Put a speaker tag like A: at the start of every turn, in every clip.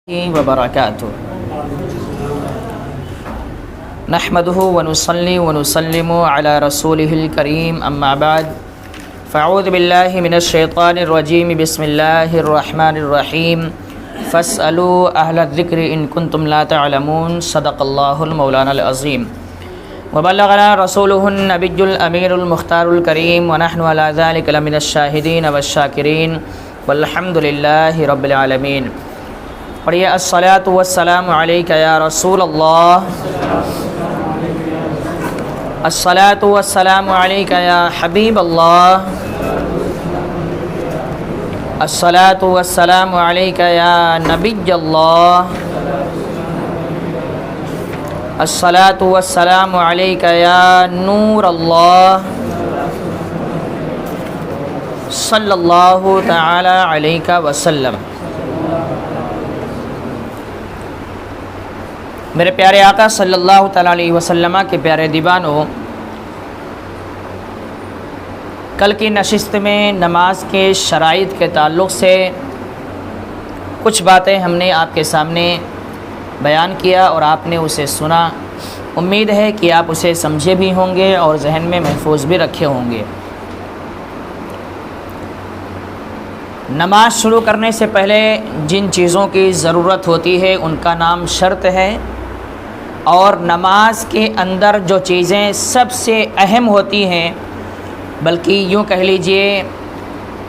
A: وبرکاتہ نحمده ونصلي ونسلم على رسوله الكريم اما بعد فاعوذ بالله من الشيطان الرجيم بسم الله الرحمن الرحيم فاسألوا اهل الذكر ان كنتم لا تعلمون صدق الله المولانا العظيم وبلغنا رسوله النبي الامير المختار الكريم ونحن على ذلك لمن الشاهدين والشاكرين والحمد لله رب العالمين پڑھیے الصلاۃ والسلام علیک یا رسول اللہ، الصلاۃ والسلام علیک یا حبیب اللہ، الصلاۃ والسلام علیک یا نبی اللہ، الصلاۃ والسلام علیک یا نور اللہ، صلی اللہ تعالی علیہ وسلم۔ میرے پیارے آقا صلی اللہ تعالیٰ علیہ وسلم کے پیارے دیوانوں، کل کی نشست میں نماز کے شرائط کے تعلق سے کچھ باتیں ہم نے آپ کے سامنے بیان کیا اور آپ نے اسے سنا۔ امید ہے کہ آپ اسے سمجھے بھی ہوں گے اور ذہن میں محفوظ بھی رکھے ہوں گے۔ نماز شروع کرنے سے پہلے جن چیزوں کی ضرورت ہوتی ہے ان کا نام شرط ہے، اور نماز کے اندر جو چیزیں سب سے اہم ہوتی ہیں، بلکہ یوں کہہ لیجئے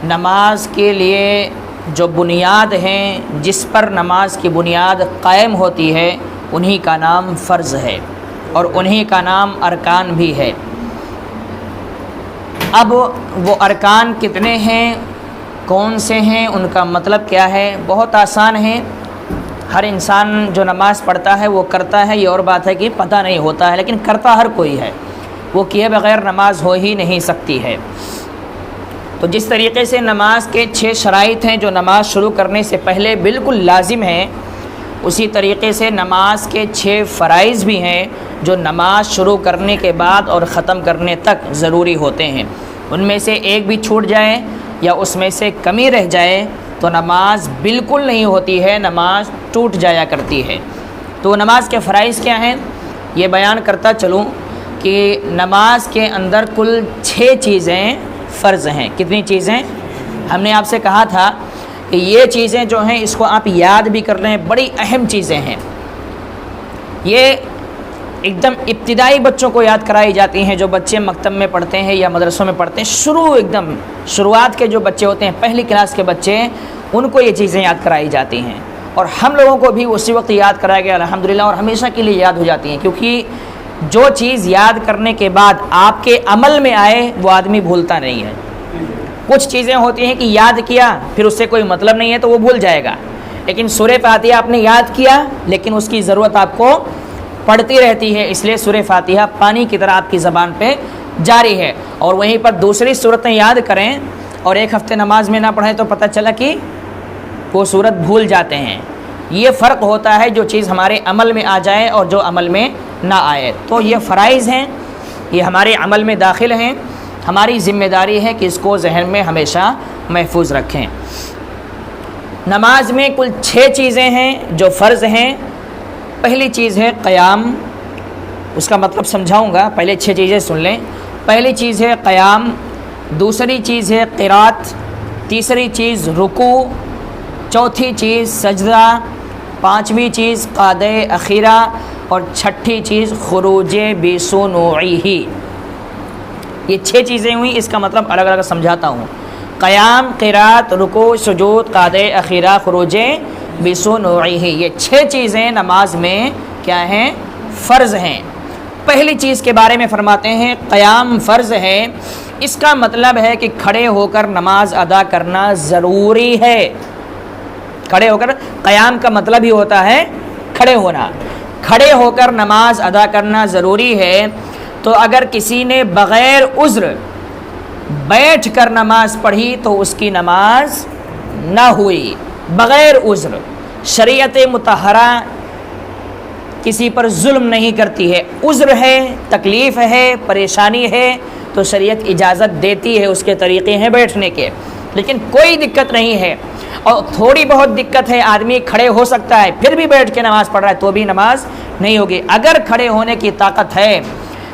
A: نماز کے لیے جو بنیاد ہیں، جس پر نماز کی بنیاد قائم ہوتی ہے، انہی کا نام فرض ہے اور انہی کا نام ارکان بھی ہے۔ اب وہ ارکان کتنے ہیں، کون سے ہیں، ان کا مطلب کیا ہے؟ بہت آسان ہے۔ ہر انسان جو نماز پڑھتا ہے وہ کرتا ہے، یہ اور بات ہے کہ پتہ نہیں ہوتا ہے، لیکن کرتا ہر کوئی ہے، وہ کیے بغیر نماز ہو ہی نہیں سکتی ہے۔ تو جس طریقے سے نماز کے 6 شرائط ہیں جو نماز شروع کرنے سے پہلے بالکل لازم ہیں، اسی طریقے سے نماز کے 6 فرائض بھی ہیں جو نماز شروع کرنے کے بعد اور ختم کرنے تک ضروری ہوتے ہیں۔ ان میں سے ایک بھی چھوٹ جائے یا اس میں سے کمی رہ جائے تو نماز بالکل نہیں ہوتی ہے، نماز ٹوٹ جایا کرتی ہے۔ تو نماز کے فرائض کیا ہیں یہ بیان کرتا چلوں کہ نماز کے اندر کل 6 چیزیں فرض ہیں۔ کتنی چیزیں؟ ہم نے آپ سے کہا تھا کہ یہ چیزیں جو ہیں اس کو آپ یاد بھی کر لیں، بڑی اہم چیزیں ہیں۔ یہ ایک دم ابتدائی بچوں کو یاد کرائی جاتی ہیں، جو بچے مکتب میں پڑھتے ہیں یا مدرسوں میں پڑھتے ہیں، ایک دم شروعات کے جو بچے ہوتے ہیں، پہلی کلاس کے بچے، ان کو یہ چیزیں یاد کرائی جاتی ہیں، اور ہم لوگوں کو بھی اسی وقت یاد کرایا گیا الحمدللہ، اور ہمیشہ کے لیے یاد ہو جاتی ہیں، کیونکہ جو چیز یاد کرنے کے بعد آپ کے عمل میں آئے وہ آدمی بھولتا نہیں ہے۔ کچھ چیزیں ہوتی ہیں کہ یاد کیا پھر اس سے کوئی مطلب نہیں ہے تو وہ بھول جائے گا، لیکن سورہ فاتحہ آپ نے یاد کیا لیکن اس کی ضرورت آپ کو پڑھتی رہتی ہے، اس لیے سورہ فاتحہ پانی کی طرح آپ کی زبان پہ جاری ہے۔ اور وہیں پر دوسری صورتیں یاد کریں اور ایک ہفتے نماز میں نہ پڑھیں تو پتہ چلا کہ وہ صورت بھول جاتے ہیں۔ یہ فرق ہوتا ہے جو چیز ہمارے عمل میں آ جائے اور جو عمل میں نہ آئے۔ تو یہ فرائض ہیں، یہ ہمارے عمل میں داخل ہیں، ہماری ذمہ داری ہے کہ اس کو ذہن میں ہمیشہ محفوظ رکھیں۔ نماز میں کل 6 چیزیں ہیں جو فرض ہیں۔ پہلی چیز ہے قیام، اس کا مطلب سمجھاؤں گا، پہلے 6 چیزیں سن لیں۔ پہلی چیز ہے قیام، دوسری چیز ہے قرات، تیسری چیز رکوع، چوتھی چیز سجدہ، پانچویں چیز قعدہ اخیرہ، اور چھٹی چیز خروج بسنوعہ۔ یہ 6 چیزیں ہوئیں، اس کا مطلب الگ الگ سمجھاتا ہوں۔ قیام، قرات، رکوع، سجود، قعدہ اخیرہ، خروج بسنوعہ، یہ 6 چیزیں نماز میں کیا ہیں؟ فرض ہیں۔ پہلی چیز کے بارے میں فرماتے ہیں قیام فرض ہے، اس کا مطلب ہے کہ کھڑے ہو کر نماز ادا کرنا ضروری ہے۔ کھڑے ہو کر، قیام کا مطلب ہی ہوتا ہے کھڑے ہونا، کھڑے ہو کر نماز ادا کرنا ضروری ہے۔ تو اگر کسی نے بغیر عذر بیٹھ کر نماز پڑھی تو اس کی نماز نہ ہوئی، بغیر عذر۔ شریعت مطہرہ کسی پر ظلم نہیں کرتی ہے، عذر ہے، تکلیف ہے، پریشانی ہے تو شریعت اجازت دیتی ہے، اس کے طریقے ہیں بیٹھنے کے، لیکن کوئی دقت نہیں ہے۔ اور تھوڑی بہت دقت ہے، آدمی کھڑے ہو سکتا ہے پھر بھی بیٹھ کے نماز پڑھ رہا ہے تو بھی نماز نہیں ہوگی۔ اگر کھڑے ہونے کی طاقت ہے،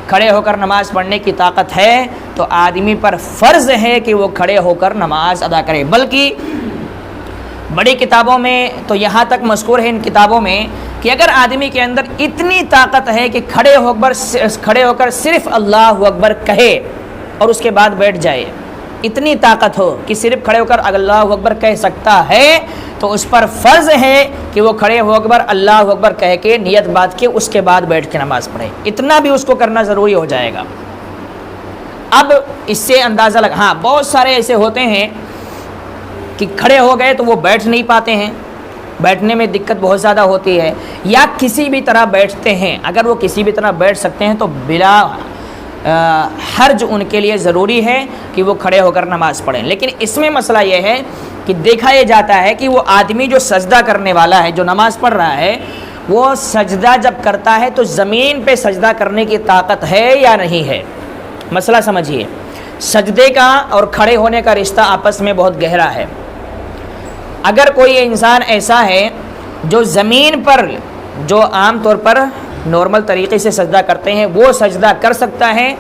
A: کھڑے ہو کر نماز پڑھنے کی طاقت ہے تو آدمی پر فرض ہے کہ وہ کھڑے ہو کر نماز ادا کرے۔ بلکہ بڑی کتابوں میں تو یہاں تک مذکور ہے ان کتابوں میں کہ اگر آدمی کے اندر اتنی طاقت ہے کہ کھڑے ہو کر صرف اللہ اکبر کہے اور اس کے بعد بیٹھ جائے، اتنی طاقت ہو کہ صرف کھڑے ہو کر اللہ اکبر کہہ سکتا ہے تو اس پر فرض ہے کہ وہ کھڑے ہو کر اللہ اکبر کہہ کے نیت بات کے اس کے بعد بیٹھ کے نماز پڑھے۔ اتنا بھی اس کو کرنا ضروری ہو جائے گا۔ اب اس سے اندازہ ہاں بہت سارے ایسے ہوتے ہیں کہ کھڑے ہو گئے تو وہ بیٹھ نہیں پاتے ہیں، بیٹھنے میں دقت بہت زیادہ ہوتی ہے، یا کسی بھی طرح بیٹھتے ہیں۔ اگر وہ کسی بھی طرح بیٹھ سکتے ہیں تو بلا حرج ان کے لیے ضروری ہے کہ وہ کھڑے ہو کر نماز پڑھیں۔ لیکن اس میں مسئلہ یہ ہے کہ دیکھا یہ جاتا ہے کہ وہ آدمی جو سجدہ کرنے والا ہے، جو نماز پڑھ رہا ہے، وہ سجدہ جب کرتا ہے تو زمین پہ سجدہ کرنے کی طاقت ہے یا نہیں ہے۔ مسئلہ سمجھیے، سجدے کا اور کھڑے ہونے کا رشتہ آپس میں بہت گہرا ہے۔ اگر کوئی انسان ایسا ہے جو زمین پر، جو عام طور پر نارمل طریقے سے سجدہ کرتے ہیں، وہ سجدہ کر سکتا ہے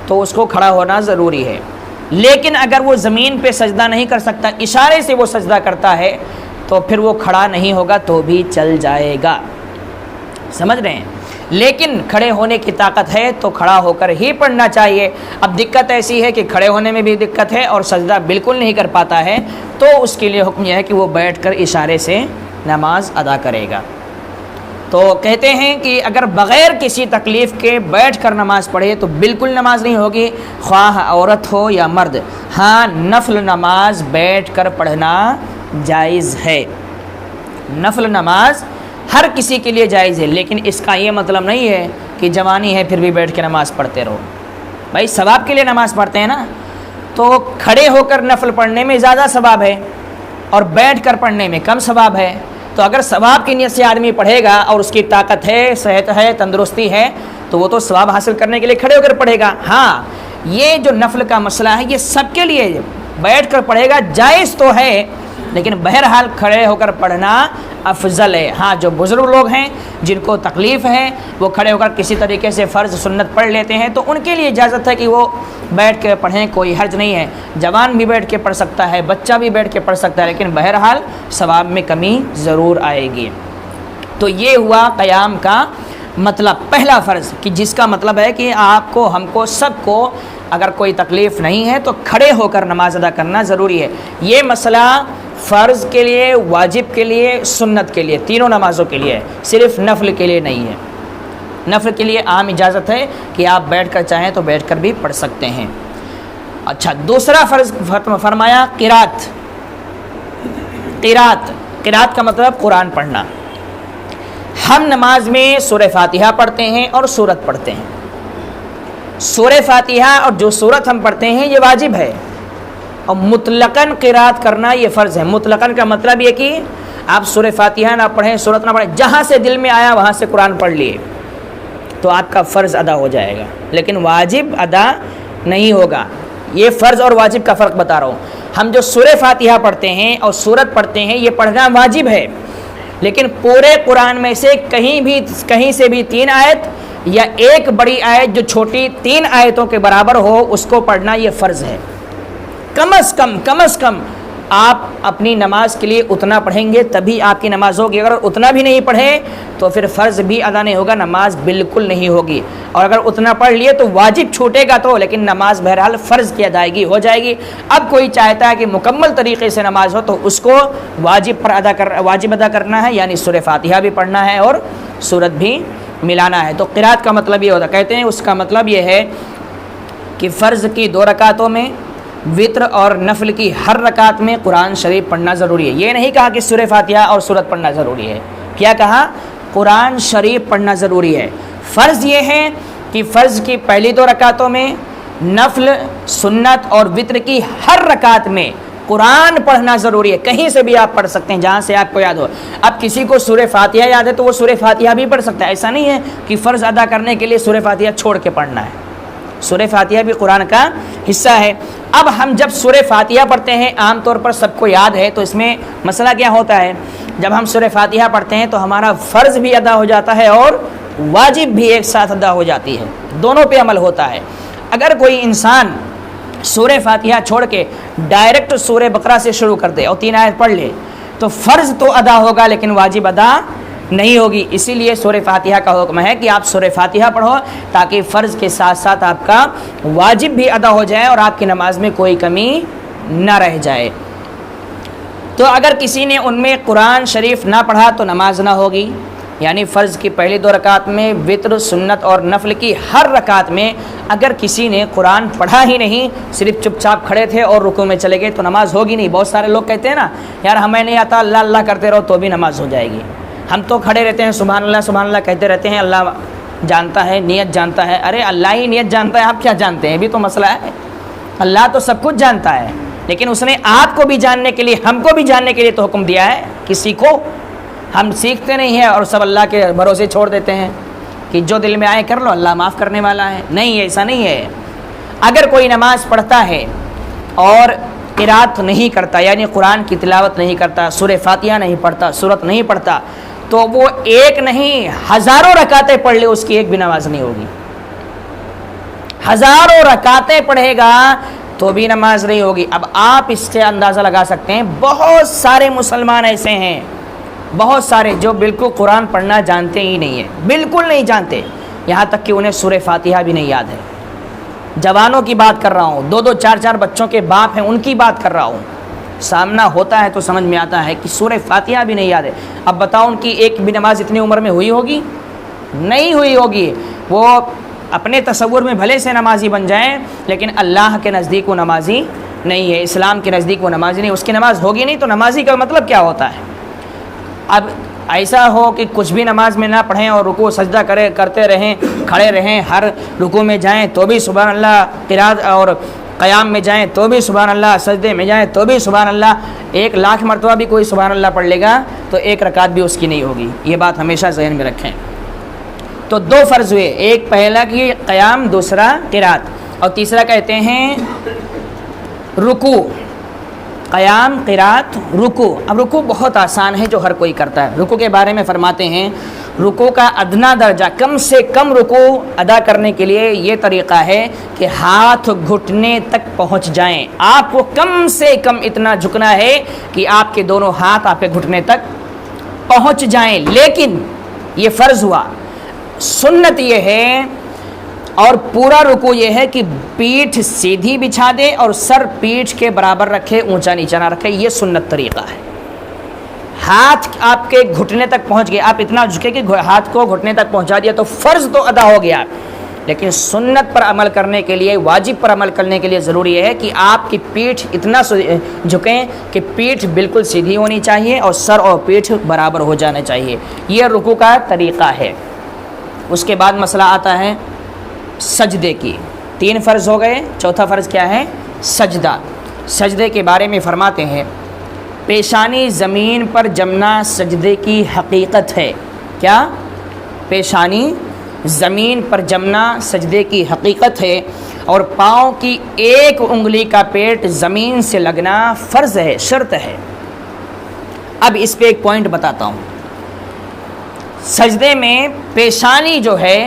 A: تو اس کو کھڑا ہونا ضروری ہے۔ لیکن اگر وہ زمین پہ سجدہ نہیں کر سکتا، اشارے سے وہ سجدہ کرتا ہے تو پھر وہ کھڑا نہیں ہوگا تو بھی چل جائے گا۔ سمجھ رہے ہیں؟ لیکن کھڑے ہونے کی طاقت ہے تو کھڑا ہو کر ہی پڑھنا چاہیے۔ اب دقت ایسی ہے کہ کھڑے ہونے میں بھی دقت ہے اور سجدہ بالکل نہیں کر پاتا ہے تو اس کے لیے حکم یہ ہے کہ وہ بیٹھ کر اشارے سے نماز ادا کرے گا۔ تو کہتے ہیں کہ اگر بغیر کسی تکلیف کے بیٹھ کر نماز پڑھے تو بالکل نماز نہیں ہوگی، خواہ عورت ہو یا مرد۔ ہاں نفل نماز بیٹھ کر پڑھنا جائز ہے، نفل نماز ہر کسی کے لیے جائز ہے، لیکن اس کا یہ مطلب نہیں ہے کہ جوانی ہے پھر بھی بیٹھ کے نماز پڑھتے رہو۔ بھائی ثواب کے لیے نماز پڑھتے ہیں نا، تو کھڑے ہو کر نفل پڑھنے میں زیادہ ثواب ہے اور بیٹھ کر پڑھنے میں کم ثواب ہے۔ تو اگر ثواب کی نیت سے آدمی پڑھے گا اور اس کی طاقت ہے، صحت ہے، تندرستی ہے، تو وہ تو ثواب حاصل کرنے کے لیے کھڑے ہو کر پڑھے گا۔ ہاں یہ جو نفل کا مسئلہ ہے یہ سب کے لیے بیٹھ کر پڑھے گا، جائز تو ہے لیکن بہرحال کھڑے ہو کر پڑھنا افضل ہے۔ ہاں جو بزرگ لوگ ہیں جن کو تکلیف ہے وہ کھڑے ہو کر کسی طریقے سے فرض سنت پڑھ لیتے ہیں تو ان کے لیے اجازت ہے کہ وہ بیٹھ کے پڑھیں، کوئی حرج نہیں ہے۔ جوان بھی بیٹھ کے پڑھ سکتا ہے، بچہ بھی بیٹھ کے پڑھ سکتا ہے، لیکن بہرحال ثواب میں کمی ضرور آئے گی۔ تو یہ ہوا قیام کا مطلب، پہلا فرض، کہ جس کا مطلب ہے کہ آپ کو، ہم کو، سب کو اگر کوئی تکلیف نہیں ہے تو کھڑے ہو کر نماز ادا کرنا ضروری ہے۔ یہ مسئلہ فرض کے لیے، واجب کے لیے، سنت کے لیے، تینوں نمازوں کے لیے، صرف نفل کے لیے نہیں ہے۔ نفل کے لیے عام اجازت ہے کہ آپ بیٹھ کر چاہیں تو بیٹھ کر بھی پڑھ سکتے ہیں۔ اچھا، دوسرا فرض فرمایا قرات۔ قرات کا مطلب قرآن پڑھنا۔ ہم نماز میں سورہ فاتحہ پڑھتے ہیں اور سورت پڑھتے ہیں۔ سورہ فاتحہ اور جو سورت ہم پڑھتے ہیں یہ واجب ہے، اور مطلقاً قرات کرنا یہ فرض ہے۔ مطلقاً کا مطلب یہ کہ آپ سورہ فاتحہ نہ پڑھیں، سورت نہ پڑھیں، جہاں سے دل میں آیا وہاں سے قرآن پڑھ لیے تو آپ کا فرض ادا ہو جائے گا، لیکن واجب ادا نہیں ہوگا۔ یہ فرض اور واجب کا فرق بتا رہا ہوں۔ ہم جو سورہ فاتحہ پڑھتے ہیں اور سورت پڑھتے ہیں یہ پڑھنا واجب ہے، لیکن پورے قرآن میں سے کہیں سے بھی 3 آیت یا ایک بڑی آیت جو چھوٹی 3 آیتوں کے برابر ہو اس کو پڑھنا یہ فرض ہے۔ کم از کم آپ اپنی نماز کے لیے اتنا پڑھیں گے تبھی آپ کی نماز ہوگی۔ اگر اتنا بھی نہیں پڑھیں تو پھر فرض بھی ادا نہیں ہوگا، نماز بالکل نہیں ہوگی۔ اور اگر اتنا پڑھ لیے تو واجب چھوٹے گا تو، لیکن نماز بہرحال فرض کی ادائیگی ہو جائے گی۔ اب کوئی چاہتا ہے کہ مکمل طریقے سے نماز ہو تو اس کو واجب ادا کرنا ہے، یعنی سورہ فاتحہ بھی پڑھنا ہے اور سورت بھی ملانا ہے۔ تو قرات کا مطلب یہ ہوتا ہے، کہتے ہیں اس کا مطلب یہ ہے کہ فرض کی 2 رکعتوں میں، وطر اور نفل کی ہر رکعت میں قرآن شریف پڑھنا ضروری ہے۔ یہ نہیں کہا کہ سورہ فاتحہ اور سورت پڑھنا ضروری ہے، کیا کہا؟ قرآن شریف پڑھنا ضروری ہے۔ فرض یہ ہے کہ فرض کی پہلی 2 رکعتوں میں، نفل، سنت اور وطر کی ہر رکعت میں قرآن پڑھنا ضروری ہے۔ کہیں سے بھی آپ پڑھ سکتے ہیں جہاں سے آپ کو یاد ہو۔ اب کسی کو سورہ فاتحہ یاد ہے تو وہ سورہ فاتحہ بھی پڑھ سکتا ہے، ایسا نہیں ہے کہ فرض ادا کرنے کے لیے سورہ فاتحہ چھوڑ کے پڑھنا ہے۔ سورہ فاتحہ بھی قرآن کا حصہ ہے۔ اب ہم جب سورہ فاتحہ پڑھتے ہیں، عام طور پر سب کو یاد ہے، تو اس میں مسئلہ کیا ہوتا ہے، جب ہم سورہ فاتحہ پڑھتے ہیں تو ہمارا فرض بھی ادا ہو جاتا ہے اور واجب بھی ایک ساتھ ادا ہو جاتی ہے، دونوں پہ عمل ہوتا ہے۔ اگر کوئی انسان سورہ فاتحہ چھوڑ کے ڈائریکٹ سورہ بقرہ سے شروع کر دے اور 3 آیت پڑھ لے تو فرض تو ادا ہوگا لیکن واجب ادا نہیں ہوگی۔ اسی لیے سورہ فاتحہ کا حکم ہے کہ آپ سورہ فاتحہ پڑھو تاکہ فرض کے ساتھ ساتھ آپ کا واجب بھی ادا ہو جائے اور آپ کی نماز میں کوئی کمی نہ رہ جائے۔ تو اگر کسی نے ان میں قرآن شریف نہ پڑھا تو نماز نہ ہوگی، یعنی فرض کی پہلی 2 رکعت میں، وتر، سنت اور نفل کی ہر رکعت میں اگر کسی نے قرآن پڑھا ہی نہیں، صرف چپ چاپ کھڑے تھے اور رکوع میں چلے گئے تو نماز ہوگی نہیں۔ بہت سارے لوگ کہتے ہیں نا یار ہمیں نہیں آتا، اللہ اللہ کرتے رہو تو بھی نماز ہو جائے گی، ہم تو کھڑے رہتے ہیں سبحان اللہ کہتے رہتے ہیں، اللہ جانتا ہے، نیت جانتا ہے۔ ارے اللہ ہی نیت جانتا ہے، آپ کیا جانتے ہیں؟ بھی تو مسئلہ ہے، اللہ تو سب کچھ جانتا ہے، لیکن اس نے آپ کو بھی جاننے کے لیے، ہم کو بھی جاننے کے لیے تو حکم دیا ہے کہ سیکھو۔ ہم سیکھتے نہیں ہیں اور سب اللہ کے بھروسے چھوڑ دیتے ہیں کہ جو دل میں آئے کر لو، اللہ معاف کرنے والا ہے۔ نہیں، ایسا نہیں ہے۔ اگر کوئی نماز پڑھتا ہے اور قرات نہیں کرتا، یعنی قرآن کی تلاوت نہیں کرتا، سورہ فاتحہ نہیں پڑھتا، سورت نہیں پڑھتا، تو وہ ایک نہیں ہزاروں رکعتیں پڑھ لے، اس کی ایک بھی نماز نہیں ہوگی۔ ہزاروں رکعتیں پڑھے گا تو بھی نماز نہیں ہوگی۔ اب آپ اس سے اندازہ لگا سکتے ہیں بہت سارے مسلمان ایسے ہیں، بہت سارے جو بالکل قرآن پڑھنا جانتے ہی نہیں ہیں، بالکل نہیں جانتے، یہاں تک کہ انہیں سورہ فاتحہ بھی نہیں یاد ہے۔ جوانوں کی بات کر رہا ہوں، 2 4 بچوں کے باپ ہیں، ان کی بات کر رہا ہوں۔ سامنا ہوتا ہے تو سمجھ میں آتا ہے کہ سورہ فاتحہ بھی نہیں یاد ہے۔ اب بتاؤ ان کی ایک بھی نماز اتنی عمر میں ہوئی ہوگی؟ نہیں ہوئی ہوگی۔ وہ اپنے تصور میں بھلے سے نمازی بن جائیں لیکن اللہ کے نزدیک وہ نمازی نہیں ہے، اسلام کے نزدیک وہ نمازی نہیں، اس کی نماز ہوگی نہیں۔ تو نمازی کا مطلب کیا ہوتا ہے؟ اب ایسا ہو کہ کچھ بھی نماز میں نہ پڑھیں اور رکوع سجدہ کرتے رہیں، کھڑے رہیں، ہر رکوع میں جائیں تو بھی سبحان اللہ، قرات اور قیام میں جائیں تو بھی سبحان اللہ، سجدے میں جائیں تو بھی سبحان اللہ، 1,00,000 مرتبہ بھی کوئی سبحان اللہ پڑھ لے گا تو 1 رکعت بھی اس کی نہیں ہوگی۔ یہ بات ہمیشہ ذہن میں رکھیں۔ تو 2 فرض ہوئے، ایک پہلا کی قیام، دوسرا قرات، اور تیسرا کہتے ہیں رکوع۔ قیام، قرات، رکوع۔ اب رکوع بہت آسان ہے جو ہر کوئی کرتا ہے۔ رکوع کے بارے میں فرماتے ہیں رکوع کا ادنا درجہ، کم سے کم رکوع ادا کرنے کے لیے یہ طریقہ ہے کہ ہاتھ گھٹنے تک پہنچ جائیں۔ آپ کو کم سے کم اتنا جھکنا ہے کہ آپ کے دونوں ہاتھ آپ کے گھٹنے تک پہنچ جائیں، لیکن یہ فرض ہوا۔ سنت یہ ہے اور پورا رکوع یہ ہے کہ پیٹھ سیدھی بچھا دے اور سر پیٹھ کے برابر رکھے، اونچا نیچا نہ رکھے، یہ سنت طریقہ ہے۔ ہاتھ آپ کے گھٹنے تک پہنچ گئے، آپ اتنا جھکے کہ ہاتھ کو گھٹنے تک پہنچا دیا تو فرض تو ادا ہو گیا، لیکن سنت پر عمل کرنے کے لیے، واجب پر عمل کرنے کے لیے ضروری ہے کہ آپ کی پیٹھ اتنا جھکیں کہ پیٹھ بالکل سیدھی ہونی چاہیے اور سر اور پیٹھ برابر ہو جانا چاہیے۔ یہ رکوع کا طریقہ ہے۔ اس کے بعد مسئلہ آتا ہے سجدے کی۔ 3 فرض ہو گئے، چوتھا فرض کیا ہے؟ سجدہ۔ سجدے کے بارے میں فرماتے ہیں پیشانی زمین پر جمنا سجدے کی حقیقت ہے۔ کیا؟ پیشانی زمین پر جمنا سجدے کی حقیقت ہے، اور پاؤں کی ایک انگلی کا پیٹ زمین سے لگنا فرض ہے، شرط ہے۔ اب اس پہ ایک پوائنٹ بتاتا ہوں۔ سجدے میں پیشانی جو ہے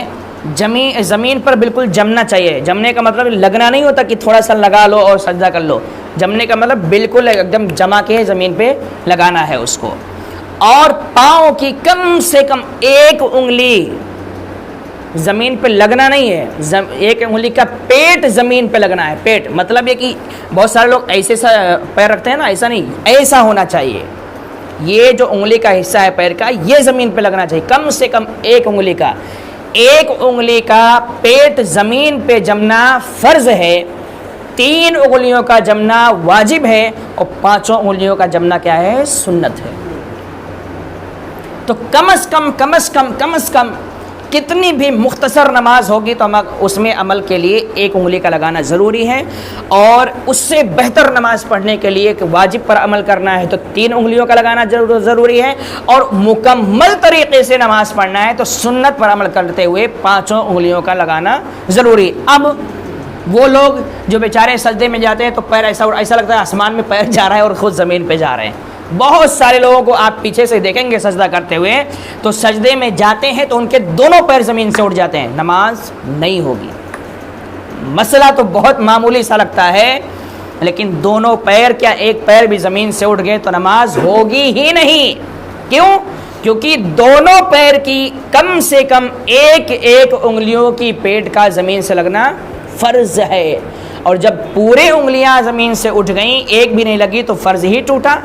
A: زمین پر بالکل جمنا چاہیے۔ جمنے کا مطلب لگنا نہیں ہوتا کہ تھوڑا سا لگا لو اور سجدہ کر لو، جمنے کا مطلب بالکل ایک دم جما کے زمین پہ لگانا ہے اس کو، اور پاؤں کی کم سے کم ایک انگلی زمین پہ لگنا نہیں ہے، ایک انگلی کا پیٹ زمین پہ لگنا ہے۔ پیٹ مطلب یہ کہ بہت سارے لوگ ایسے سا پیر رکھتے ہیں نا، ایسا نہیں، ایسا ہونا چاہیے۔ یہ جو انگلی کا حصہ ہے پیر کا، یہ زمین پہ لگنا چاہیے، کم سے کم ایک انگلی کا۔ ایک انگلی کا پیٹ زمین پہ جمنا فرض ہے، 3 انگلیوں کا جمنا واجب ہے، اور 5 انگلیوں کا جمنا کیا ہے؟ سنت ہے۔ تو کم از کم کتنی بھی مختصر نماز ہوگی تو اس میں عمل کے لیے 1 انگلی کا لگانا ضروری ہے، اور اس سے بہتر نماز پڑھنے کے لیے کہ واجب پر عمل کرنا ہے تو 3 انگلیوں کا لگانا ضروری ہے، اور مکمل طریقے سے نماز پڑھنا ہے تو سنت پر عمل کرتے ہوئے 5 انگلیوں کا لگانا ضروری۔ اب وہ لوگ جو بیچارے سجدے میں جاتے ہیں تو پیر ایسا لگتا ہے آسمان میں پیر جا رہا ہے اور خود زمین پہ جا رہے ہیں. بہت سارے لوگوں کو آپ پیچھے سے دیکھیں گے سجدہ کرتے ہوئے تو سجدے میں جاتے ہیں تو ان کے دونوں پیر زمین سے اٹھ جاتے ہیں. نماز نہیں ہوگی. مسئلہ تو بہت معمولی سا لگتا ہے لیکن دونوں پیر کیا ایک پیر بھی زمین سے اٹھ گئے تو نماز ہوگی ہی نہیں. کیوں؟ کیونکہ دونوں پیر کی کم سے کم ایک انگلیوں کی پیٹ کا زمین سے لگنا فرض ہے. اور جب پورے انگلیاں زمین سے اٹھ گئیں ایک بھی نہیں لگی تو فرض ہی ٹوٹا.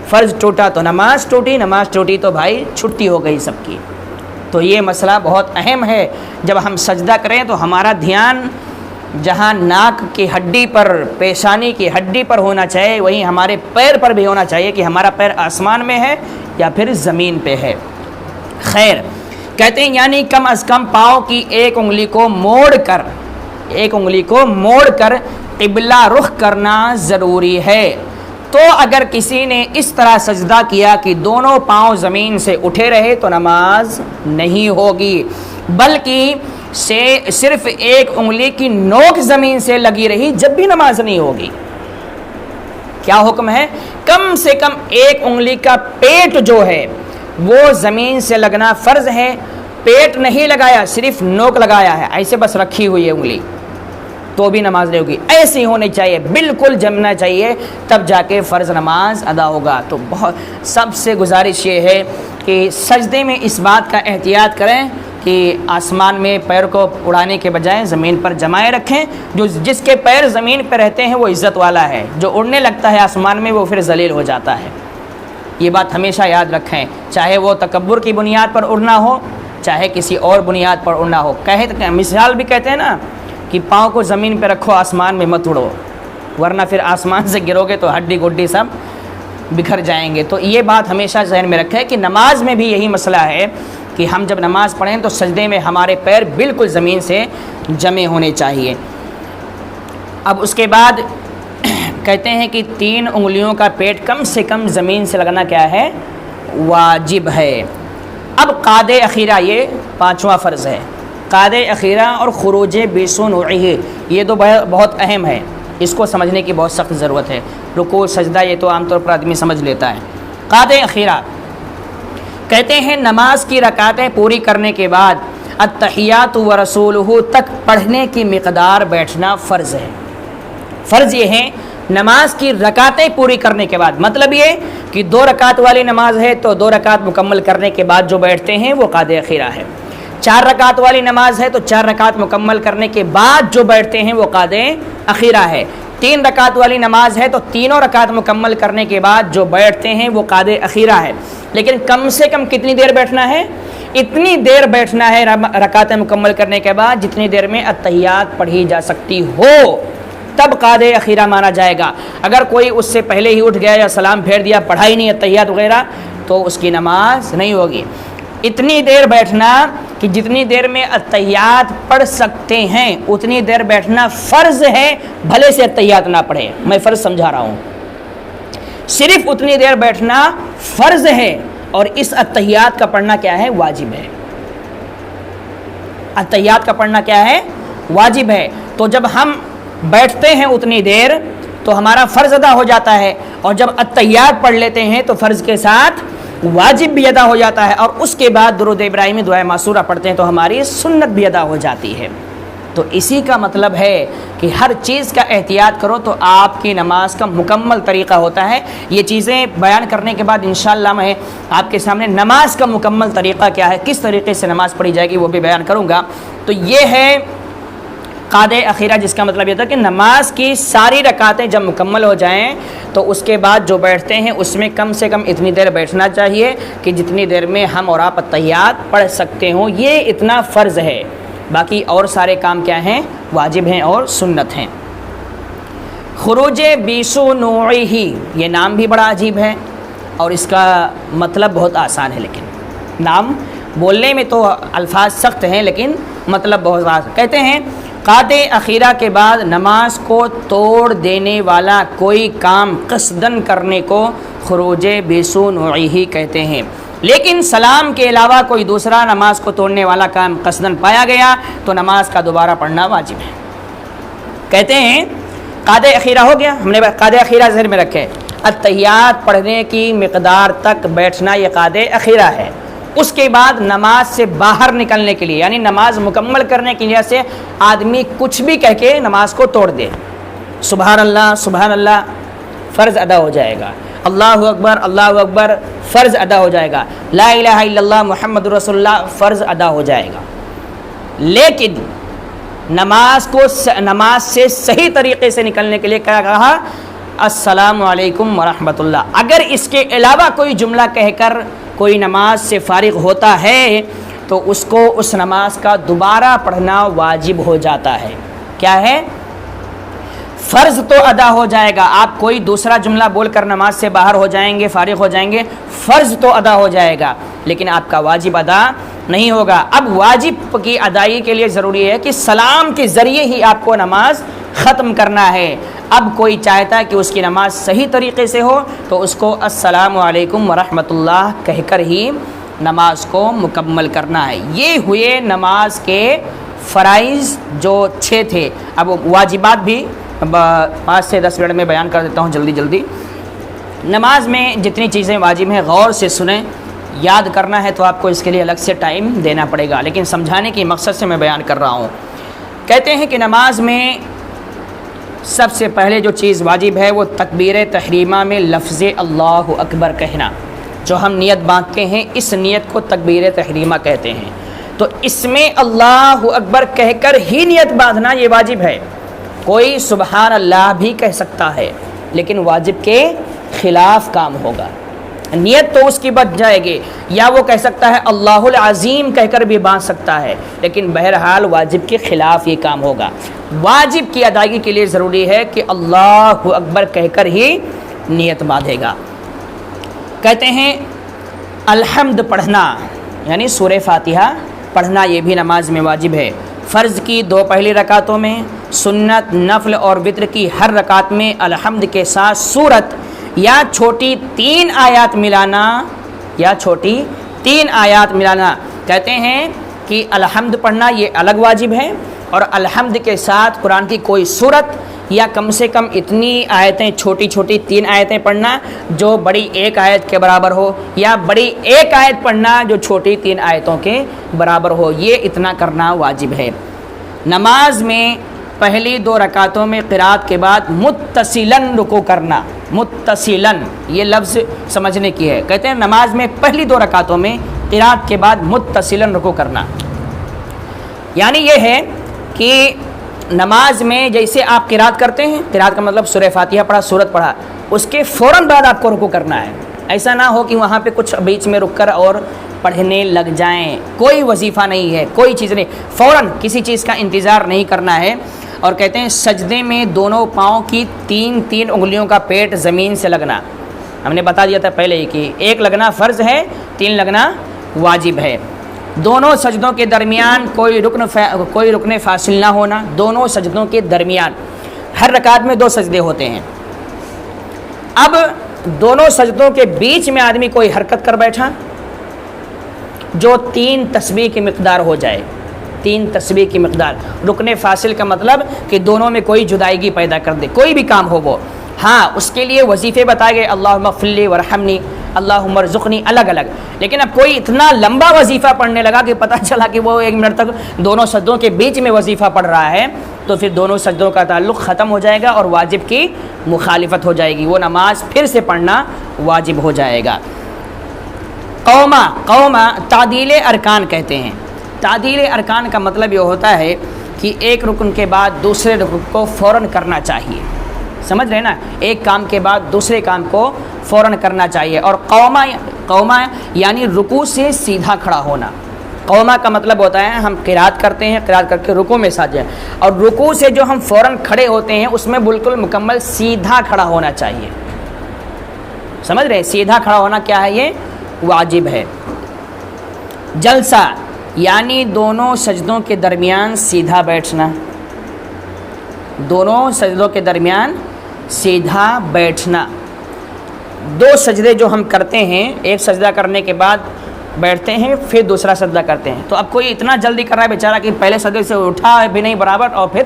A: فرض ٹوٹا تو نماز ٹوٹی. نماز ٹوٹی تو بھائی چھٹی ہو گئی سب کی. تو یہ مسئلہ بہت اہم ہے. جب ہم سجدہ کریں تو ہمارا دھیان جہاں ناک کی ہڈی پر پیشانی کی ہڈی پر ہونا چاہیے وہیں ہمارے پیر پر بھی ہونا چاہیے کہ ہمارا پیر آسمان میں ہے یا پھر زمین پہ ہے. خیر کہتے ہیں یعنی کم از کم پاؤں کی ایک انگلی کو موڑ کر قبلہ رخ کرنا ضروری ہے. تو اگر کسی نے اس طرح سجدہ کیا کہ دونوں پاؤں زمین سے اٹھے رہے تو نماز نہیں ہوگی بلکہ صرف ایک انگلی کی نوک زمین سے لگی رہی جب بھی نماز نہیں ہوگی. کیا حکم ہے؟ کم سے کم ایک انگلی کا پیٹ جو ہے وہ زمین سے لگنا فرض ہے. پیٹ نہیں لگایا صرف نوک لگایا ہے ایسے بس رکھی ہوئی ہے انگلی تو بھی نماز نہیں ہوگی. ایسی ہونی چاہیے بالکل جمنا چاہیے تب جا کے فرض نماز ادا ہوگا. تو بہت سب سے گزارش یہ ہے کہ سجدے میں اس بات کا احتیاط کریں کہ آسمان میں پیر کو اڑانے کے بجائے زمین پر جمائے رکھیں. جس کے پیر زمین پہ رہتے ہیں وہ عزت والا ہے. جو اڑنے لگتا ہے آسمان میں وہ پھر ذلیل ہو جاتا ہے. یہ بات ہمیشہ یاد رکھیں. چاہے وہ تکبر کی بنیاد پر اڑنا ہو چاہے کسی اور بنیاد پر اڑنا ہو. مثال بھی کہتے ہیں نا کہ پاؤں کو زمین پہ رکھو آسمان میں مت اڑو ورنہ پھر آسمان سے گرو گے تو ہڈی گڈی سب بکھر جائیں گے. تو یہ بات ہمیشہ ذہن میں رکھیں کہ نماز میں بھی یہی مسئلہ ہے کہ ہم جب نماز پڑھیں تو سجدے میں ہمارے پیر بالکل زمین سے جمے ہونے چاہیے. اب اس کے بعد کہتے ہیں کہ 3 انگلیوں کا پیٹ کم سے کم زمین سے لگنا کیا ہے؟ واجب ہے. اب قاد اخیرہ یہ 5واں فرض ہے. قاد اخیرہ اور خروج بسنوعہ یہ تو بہت اہم ہے. اس کو سمجھنے کی بہت سخت ضرورت ہے. رکوع سجدہ یہ تو عام طور پر آدمی سمجھ لیتا ہے. قاد اخیرہ کہتے ہیں نماز کی رکعتیں پوری کرنے کے بعد التحیات و رسولہ تک پڑھنے کی مقدار بیٹھنا فرض ہے. فرض یہ ہے نماز کی رکعتیں پوری کرنے کے بعد مطلب یہ کہ 2 رکعت والی نماز ہے تو 2 رکعت مکمل کرنے کے بعد جو بیٹھتے ہیں وہ قاد اخیرہ ہے. 4 رکعت والی نماز ہے تو 4 رکعت مکمل کرنے کے بعد جو بیٹھتے ہیں وہ قاد اخیرہ ہے. 3 رکعت والی نماز ہے تو 3 رکعت مکمل کرنے کے بعد جو بیٹھتے ہیں وہ قاد اخیرہ ہے. لیکن کم سے کم کتنی دیر بیٹھنا ہے؟ اتنی دیر بیٹھنا ہے رکعتیں مکمل کرنے کے بعد جتنی دیر میں التحیات پڑھی جا سکتی ہو تب قاد اخیرہ مانا جائے گا. اگر کوئی اس سے پہلے ہی اٹھ گیا یا سلام پھیر دیا پڑھا ہی نہیں التحیات وغیرہ تو اس کی نماز نہیں ہوگی. اتنی دیر بیٹھنا کہ جتنی دیر میں التحیات پڑھ سکتے ہیں اتنی دیر بیٹھنا فرض ہے بھلے سے التحیات نہ پڑھے. میں فرض سمجھا رہا ہوں. صرف اتنی دیر بیٹھنا فرض ہے اور اس التحیات کا پڑھنا کیا ہے؟ واجب ہے. التحیات کا پڑھنا کیا ہے؟ واجب ہے. تو جب ہم بیٹھتے ہیں اتنی دیر تو ہمارا فرض ادا ہو جاتا ہے اور جب التحیات پڑھ لیتے ہیں تو فرض کے ساتھ واجب بھی ادا ہو جاتا ہے اور اس کے بعد درود ابراہیمی دعائے معصورہ پڑھتے ہیں تو ہماری سنت بھی ادا ہو جاتی ہے. تو اسی کا مطلب ہے کہ ہر چیز کا احتیاط کرو تو آپ کی نماز کا مکمل طریقہ ہوتا ہے. یہ چیزیں بیان کرنے کے بعد انشاءاللہ میں آپ کے سامنے نماز کا مکمل طریقہ کیا ہے کس طریقے سے نماز پڑھی جائے گی وہ بھی بیان کروں گا. تو یہ ہے قاد اخیرہ جس کا مطلب یہ تھا کہ نماز کی ساری رکعتیں جب مکمل ہو جائیں تو اس کے بعد جو بیٹھتے ہیں اس میں کم سے کم اتنی دیر بیٹھنا چاہیے کہ جتنی دیر میں ہم اور آپ التحیات پڑھ سکتے ہوں. یہ اتنا فرض ہے. باقی اور سارے کام کیا ہیں؟ واجب ہیں اور سنت ہیں. خروج بسنوعہ یہ نام بھی بڑا عجیب ہے اور اس کا مطلب بہت آسان ہے. لیکن نام بولنے میں تو الفاظ سخت ہیں لیکن مطلب بہت آسان. کہتے ہیں قاد اخیرہ کے بعد نماز کو توڑ دینے والا کوئی کام قصدن کرنے کو خروج بسنوعہ کہتے ہیں. لیکن سلام کے علاوہ کوئی دوسرا نماز کو توڑنے والا کام قصدن پایا گیا تو نماز کا دوبارہ پڑھنا واجب ہے. کہتے ہیں قاد اخیرہ ہو گیا، ہم نے قاد اخیرہ ذہن میں رکھے، التحیات پڑھنے کی مقدار تک بیٹھنا یہ قاد اخیرہ ہے۔ اس کے بعد نماز سے باہر نکلنے کے لیے، یعنی نماز مکمل کرنے کی وجہ سے آدمی کچھ بھی کہہ کے نماز کو توڑ دے، سبحان اللہ فرض ادا ہو جائے گا، اللہ اکبر فرض ادا ہو جائے گا، لا الہ الا اللہ محمد رسول اللہ فرض ادا ہو جائے گا۔ لیکن نماز سے صحیح طریقے سے نکلنے کے لیے کیا کہا؟ السلام علیکم ورحمۃ اللہ۔ اگر اس کے علاوہ کوئی جملہ کہہ کر کوئی نماز سے فارغ ہوتا ہے تو اس کو اس نماز کا دوبارہ پڑھنا واجب ہو جاتا ہے۔ کیا ہے؟ فرض تو ادا ہو جائے گا، آپ کوئی دوسرا جملہ بول کر نماز سے باہر ہو جائیں گے، فارغ ہو جائیں گے، فرض تو ادا ہو جائے گا، لیکن آپ کا واجب ادا نہیں ہوگا۔ اب واجب کی ادائیگی کے لیے ضروری ہے کہ سلام کے ذریعے ہی آپ کو نماز ختم کرنا ہے۔ اب کوئی چاہتا ہے کہ اس کی نماز صحیح طریقے سے ہو تو اس کو السلام علیکم ورحمۃ اللہ کہہ کر ہی نماز کو مکمل کرنا ہے۔ یہ ہوئے نماز کے فرائض جو 6 تھے۔ اب واجبات بھی 5 سے 10 منٹ میں بیان کر دیتا ہوں جلدی۔ نماز میں جتنی چیزیں واجب ہیں غور سے سنیں، یاد کرنا ہے تو آپ کو اس کے لیے الگ سے ٹائم دینا پڑے گا، لیکن سمجھانے کی مقصد سے میں بیان کر رہا ہوں۔ کہتے ہیں کہ نماز میں سب سے پہلے جو چیز واجب ہے وہ تکبیر تحریمہ میں لفظ اللہ اکبر کہنا، جو ہم نیت باندھتے ہیں اس نیت کو تکبیر تحریمہ کہتے ہیں۔ تو اس میں اللہ اکبر کہہ کر ہی نیت باندھنا یہ واجب ہے۔ کوئی سبحان اللہ بھی کہہ سکتا ہے لیکن واجب کے خلاف کام ہوگا، نیت تو اس کی بچ جائے گی، یا وہ کہہ سکتا ہے اللہ العظیم کہہ کر بھی باندھ سکتا ہے، لیکن بہرحال واجب کے خلاف یہ کام ہوگا۔ واجب کی ادائیگی کے لیے ضروری ہے کہ اللہ اکبر کہہ کر ہی نیت باندھے گا۔ کہتے ہیں الحمد پڑھنا یعنی سورہ فاتحہ پڑھنا یہ بھی نماز میں واجب ہے۔ فرض کی 2 پہلی رکعتوں میں، سنت، نفل اور وتر کی ہر رکعت میں الحمد کے ساتھ سورت یا چھوٹی 3 آیات ملانا کہتے ہیں کہ الحمد پڑھنا یہ الگ واجب ہے، اور الحمد کے ساتھ قرآن کی کوئی سورت یا کم سے کم اتنی آیتیں، چھوٹی 3 آیتیں پڑھنا جو بڑی 1 آیت کے برابر ہو، یا بڑی 1 آیت پڑھنا جو چھوٹی 3 آیتوں کے برابر ہو، یہ اتنا کرنا واجب ہے۔ نماز میں پہلی 2 رکعتوں میں قرات کے بعد متصلاً رکوع کرنا، متصلاً یہ لفظ سمجھنے کی ہے۔ کہتے ہیں نماز میں پہلی 2 رکعتوں میں قرات کے بعد متصلاً رکوع کرنا، یعنی یہ ہے کہ نماز میں جیسے آپ قرات کرتے ہیں، قرات کا مطلب سورہ فاتحہ پڑھا، سورت پڑھا، اس کے فوراً بعد آپ کو رکوع کرنا ہے۔ ایسا نہ ہو کہ وہاں پہ کچھ بیچ میں رک کر اور پڑھنے لگ جائیں، کوئی وظیفہ نہیں ہے، کوئی چیز نہیں، فوراً کسی چیز کا انتظار نہیں کرنا ہے۔ اور کہتے ہیں سجدے میں دونوں پاؤں کی 3 انگلیوں کا پیٹ زمین سے لگنا، ہم نے بتا دیا تھا پہلے ہی کہ 1 لگنا فرض ہے، 3 لگنا واجب ہے۔ دونوں سجدوں کے درمیان کوئی رکن فاصل نہ ہونا، دونوں سجدوں کے درمیان، ہر رکعت میں 2 سجدے ہوتے ہیں۔ اب دونوں سجدوں کے بیچ میں آدمی کوئی حرکت کر بیٹھا جو 3 تسبیح کی مقدار ہو جائے، 3 تسبیح کی مقدار۔ رکن فاصل کا مطلب کہ دونوں میں کوئی جدائیگی پیدا کر دے، کوئی بھی کام ہو وہ، ہاں اس کے لیے وظیفے بتائے گئے، اللہم اغفر لی ورحمنی، اللہم ارزقنی، الگ الگ۔ لیکن اب کوئی اتنا لمبا وظیفہ پڑھنے لگا کہ پتہ چلا کہ وہ 1 منٹ تک دونوں سجدوں کے بیچ میں وظیفہ پڑھ رہا ہے، تو پھر دونوں سجدوں کا تعلق ختم ہو جائے گا اور واجب کی مخالفت ہو جائے گی، وہ نماز پھر سے پڑھنا واجب ہو جائے گا۔ قوما تعدیل ارکان کہتے ہیں۔ تعدیل ارکان کا مطلب یہ ہوتا ہے کہ ایک رکن کے بعد دوسرے رکن کو فوراً کرنا چاہیے، سمجھ رہے نا، ایک کام کے بعد دوسرے کام کو فوراً کرنا چاہیے۔ اور قوما یعنی رکوع سے سیدھا کھڑا ہونا۔ قوما کا مطلب ہوتا ہے ہم قرات کرتے ہیں، قرات کر کے رکوع میں ساتھ جائیں، اور رکوع سے جو ہم فوراً کھڑے ہوتے ہیں اس میں بالکل مکمل سیدھا کھڑا ہونا چاہیے، سمجھ رہے ہیں، سیدھا کھڑا ہونا کیا ہے، یہ واجب ہے۔ جلسہ یعنی دونوں سجدوں کے درمیان سیدھا بیٹھنا، دونوں سجدوں کے درمیان سیدھا بیٹھنا۔ 2 سجدے جو ہم کرتے ہیں، ایک سجدہ کرنے کے بعد بیٹھتے ہیں پھر دوسرا سجدہ کرتے ہیں، تو اب کوئی اتنا جلدی کر رہا ہے بیچارہ کہ پہلے سجدے سے اٹھا بھی نہیں برابر اور پھر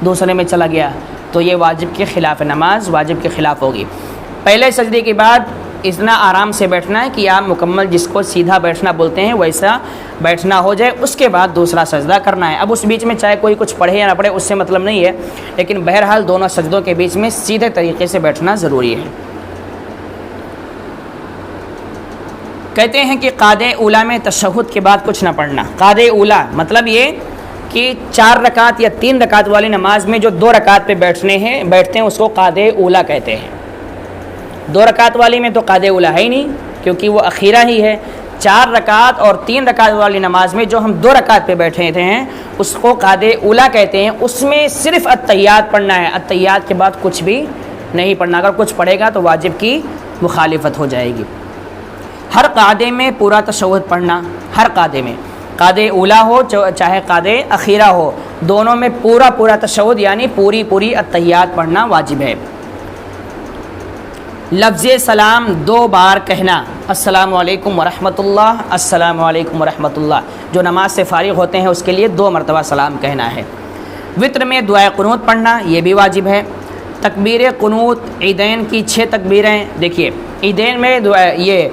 A: دوسرے میں چلا گیا تو یہ واجب کے خلاف ہے، نماز واجب کے خلاف ہوگی۔ پہلے سجدے کے بعد اتنا آرام سے بیٹھنا ہے کہ آپ مکمل، جس کو سیدھا بیٹھنا بولتے ہیں، ویسا بیٹھنا ہو جائے، اس کے بعد دوسرا سجدہ کرنا ہے۔ اب اس بیچ میں چاہے کوئی کچھ پڑھے یا نہ پڑھے اس سے مطلب نہیں ہے، لیکن بہرحال دونوں سجدوں کے بیچ میں سیدھے طریقے سے بیٹھنا ضروری ہے۔ کہتے ہیں کہ قعدہ اولیٰ میں تشہد کے بعد کچھ نہ پڑھنا۔ قعدہ اولیٰ مطلب یہ کہ 4 رکعت یا 3 رکعت والی نماز میں جو 2 رکعت پہ بیٹھتے ہیں اس کو قعدہ اولیٰ کہتے ہیں۔ 2 رکعت والی میں تو قعدہ اولیٰ ہے ہی نہیں کیونکہ وہ اخیرہ ہی ہے۔ 4 رکعت اور 3 رکعت والی نماز میں جو ہم 2 رکعت پہ بیٹھے ہیں اس کو قعدہ اولیٰ کہتے ہیں۔ اس میں صرف التحیات پڑھنا ہے، التحیات کے بعد کچھ بھی نہیں پڑھنا۔ اگر کچھ پڑھے گا تو واجب کی مخالفت ہو جائے گی۔ ہر قعدے میں پورا تشہد پڑھنا، ہر قعدے میں، قعدہ اولیٰ ہو چاہے قعدہ اخیرہ ہو، دونوں میں پورا تشہد یعنی پوری التحیات پڑھنا واجب ہے۔ لفظ سلام 2 بار کہنا، السلام علیکم ورحمۃ اللہ، السلام علیکم ورحمۃ اللہ۔ جو نماز سے فارغ ہوتے ہیں اس کے لیے 2 مرتبہ سلام کہنا ہے۔ وطر میں دعائے قنوت پڑھنا یہ بھی واجب ہے۔ تکبیر قنوت، عیدین کی 6 تکبیریں، دیکھیے عیدین میں یہ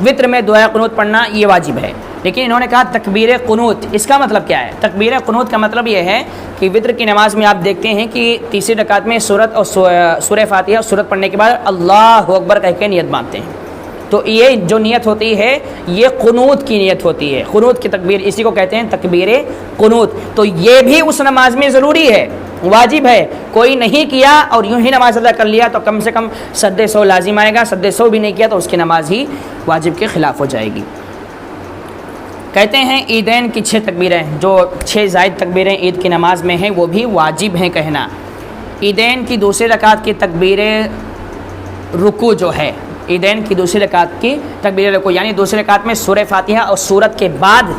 A: وطر میں دعائے قنوت پڑھنا یہ واجب ہے، لیکن انہوں نے کہا تکبیر قنوت، اس کا مطلب کیا ہے؟ تکبیر قنوت کا مطلب یہ ہے کہ وطر کی نماز میں آپ دیکھتے ہیں کہ تیسری رکعت میں سورت اور سورہ فاتحہ اور سورت پڑھنے کے بعد اللہ اکبر کہہ کے نیت باندھتے ہیں، تو یہ جو نیت ہوتی ہے یہ قنوت کی نیت ہوتی ہے، قنوت کی تکبیر، اسی کو کہتے ہیں تکبیر قنوت۔ تو یہ بھی اس نماز میں ضروری ہے، واجب ہے۔ کوئی نہیں کیا اور یوں ہی نماز ادا کر لیا تو کم سے کم سد سو لازم آئے گا، سد سو بھی نہیں کیا تو اس کی نماز ہی واجب کے خلاف ہو جائے گی۔ کہتے ہیں عیدین کی 6 تکبیریں، جو 6 زائد تکبیریں عید کی نماز میں ہیں وہ بھی واجب ہیں کہنا۔ عیدین کی دوسری رکعت کی تکبیر رکوع جو ہے، عیدین کی دوسری رکعت کی تکبیر رکوع یعنی دوسری رکعت میں سورہ فاتحہ اور سورت کے بعد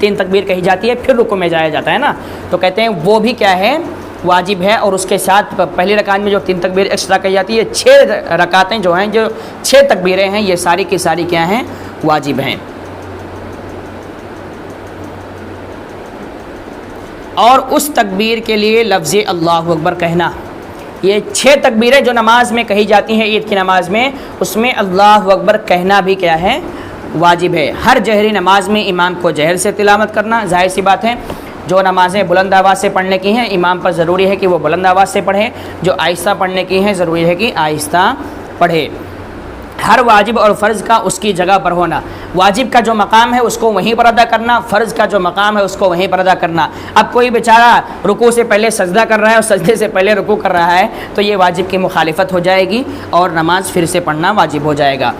A: 3 تکبیر کہی جاتی ہے، پھر رکوع میں جایا جاتا ہے نا، تو کہتے ہیں وہ بھی کیا ہے؟ واجب ہے۔ اور اس کے ساتھ پہلی رکعت میں جو 3 تکبیر ایکسٹرا کہی جاتی ہے، 6 رکعتیں جو ہیں، جو 6 تکبیریں ہیں، یہ ساری کی ساری کیا ہیں؟ واجب ہیں۔ اور اس تکبیر کے لیے لفظ اللہ اکبر کہنا، یہ 6 تکبیریں جو نماز میں کہی جاتی ہیں عید کی نماز میں، اس میں اللہ اکبر کہنا بھی کیا ہے؟ واجب ہے۔ ہر جہری نماز میں امام کو جہر سے تلاوت کرنا، ظاہر سی بات ہے جو نمازیں بلند آواز سے پڑھنے کی ہیں امام پر ضروری ہے کہ وہ بلند آواز سے پڑھے، جو آہستہ پڑھنے کی ہیں ضروری ہے کہ آہستہ پڑھے۔ ہر واجب اور فرض کا اس کی جگہ پر ہونا، واجب کا جو مقام ہے اس کو وہیں پر ادا کرنا، فرض کا جو مقام ہے اس کو وہیں پر ادا کرنا۔ اب کوئی بیچارہ رکوع سے پہلے سجدہ کر رہا ہے اور سجدے سے پہلے رکوع کر رہا ہے تو یہ واجب کی مخالفت ہو جائے گی اور نماز پھر سے پڑھنا واجب ہو جائے گا۔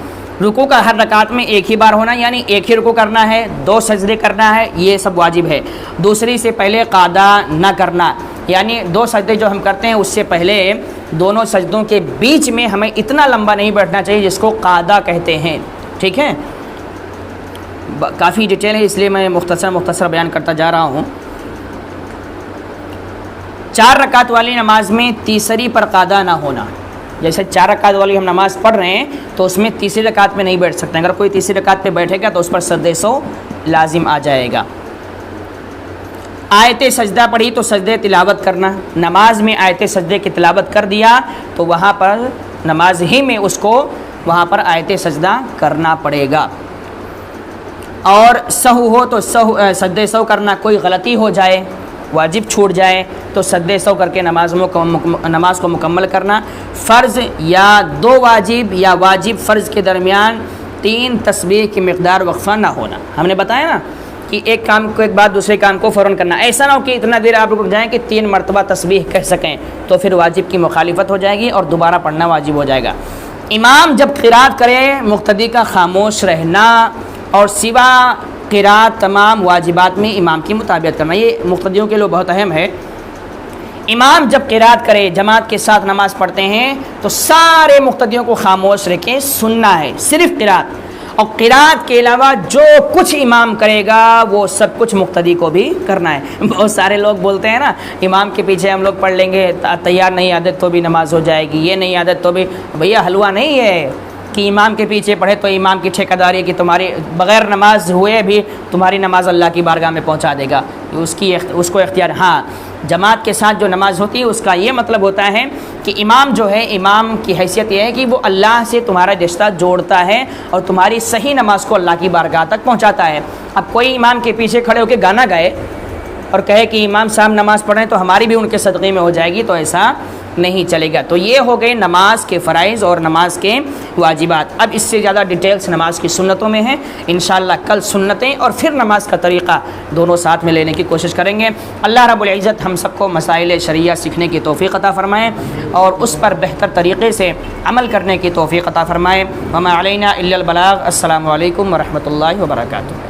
A: رکوع کا ہر رکعت میں ایک ہی بار ہونا، یعنی ایک ہی رکوع کرنا ہے، 2 سجدے کرنا ہے، یہ سب واجب ہے۔ دوسری سے پہلے قعدہ نہ کرنا، یعنی 2 سجدے جو ہم کرتے ہیں اس سے پہلے دونوں سجدوں کے بیچ میں ہمیں اتنا لمبا نہیں بیٹھنا چاہیے جس کو قعدہ کہتے ہیں، ٹھیک ہے؟ کافی ڈیٹیل ہے اس لیے میں مختصر بیان کرتا جا رہا ہوں۔ 4 رکعت والی نماز میں تیسری پر قعدہ نہ ہونا، جیسے 4 رکعت والی ہم نماز پڑھ رہے ہیں تو اس میں تیسری رکعت میں نہیں بیٹھ سکتے، اگر کوئی تیسری رکعت پہ بیٹھے گا تو اس پر سجدہ سو لازم آ جائے گا۔ آیت سجدہ پڑھی تو سجدے تلاوت کرنا، نماز میں آیت سجدے کی تلاوت کر دیا تو وہاں پر نماز ہی میں اس کو وہاں پر آیت سجدہ کرنا پڑے گا۔ اور سہو ہو تو سجدے سہو کرنا، کوئی غلطی ہو جائے، واجب چھوٹ جائے تو سجدے سہو کر کے نماز کو مکمل کرنا۔ فرض یا 2 واجب یا واجب فرض کے درمیان 3 تسبیح کی مقدار وقفہ نہ ہونا۔ ہم نے بتایا نا کہ ایک کام کو ایک بعد دوسرے کام کو فوراً کرنا، ایسا نہ ہو کہ اتنا دیر آپ رک جائیں کہ 3 مرتبہ تسبیح کہہ سکیں تو پھر واجب کی مخالفت ہو جائے گی اور دوبارہ پڑھنا واجب ہو جائے گا۔ امام جب قرات کرے مقتدی کا خاموش رہنا اور سوا قرات تمام واجبات میں امام کی مطابقت کرنا، یہ مقتدیوں کے لیے بہت اہم ہے۔ امام جب قرات کرے جماعت کے ساتھ نماز پڑھتے ہیں تو سارے مقتدیوں کو خاموش رہ کے سننا ہے، صرف قرات، اور قرات کے علاوہ جو کچھ امام کرے گا وہ سب کچھ مقتدی کو بھی کرنا ہے۔ بہت سارے لوگ بولتے ہیں نا امام کے پیچھے ہم لوگ پڑھ لیں گے، تیار نہیں عادت تو بھی نماز ہو جائے گی، یہ نہیں عادت تو بھی، بھیا حلوہ نہیں ہے کہ امام کے پیچھے پڑھے تو امام کی ٹھیکیداری کہ تمہاری بغیر نماز ہوئے بھی تمہاری نماز اللہ کی بارگاہ میں پہنچا دے گا، اس کو اختیار۔ ہاں جماعت کے ساتھ جو نماز ہوتی ہے اس کا یہ مطلب ہوتا ہے کہ امام جو ہے، امام کی حیثیت یہ ہے کہ وہ اللہ سے تمہارا رشتہ جوڑتا ہے اور تمہاری صحیح نماز کو اللہ کی بارگاہ تک پہنچاتا ہے۔ اب کوئی امام کے پیچھے کھڑے ہو کے گانا گائے اور کہے کہ امام صاحب نماز پڑھ رہے ہیں تو ہماری بھی ان کے صدقے میں ہو جائے گی، تو ایسا نہیں چلے گا۔ تو یہ ہو گئے نماز کے فرائض اور نماز کے واجبات۔ اب اس سے زیادہ ڈیٹیلز نماز کی سنتوں میں ہیں، انشاءاللہ کل سنتیں اور پھر نماز کا طریقہ دونوں ساتھ میں لینے کی کوشش کریں گے۔ اللہ رب العزت ہم سب کو مسائل شرعیہ سیکھنے کی توفیق عطا فرمائے اور اس پر بہتر طریقے سے عمل کرنے کی توفیق عطا فرمائے۔ وما علینا الا البلاغ۔ السلام علیکم ورحمۃ اللہ وبرکاتہ۔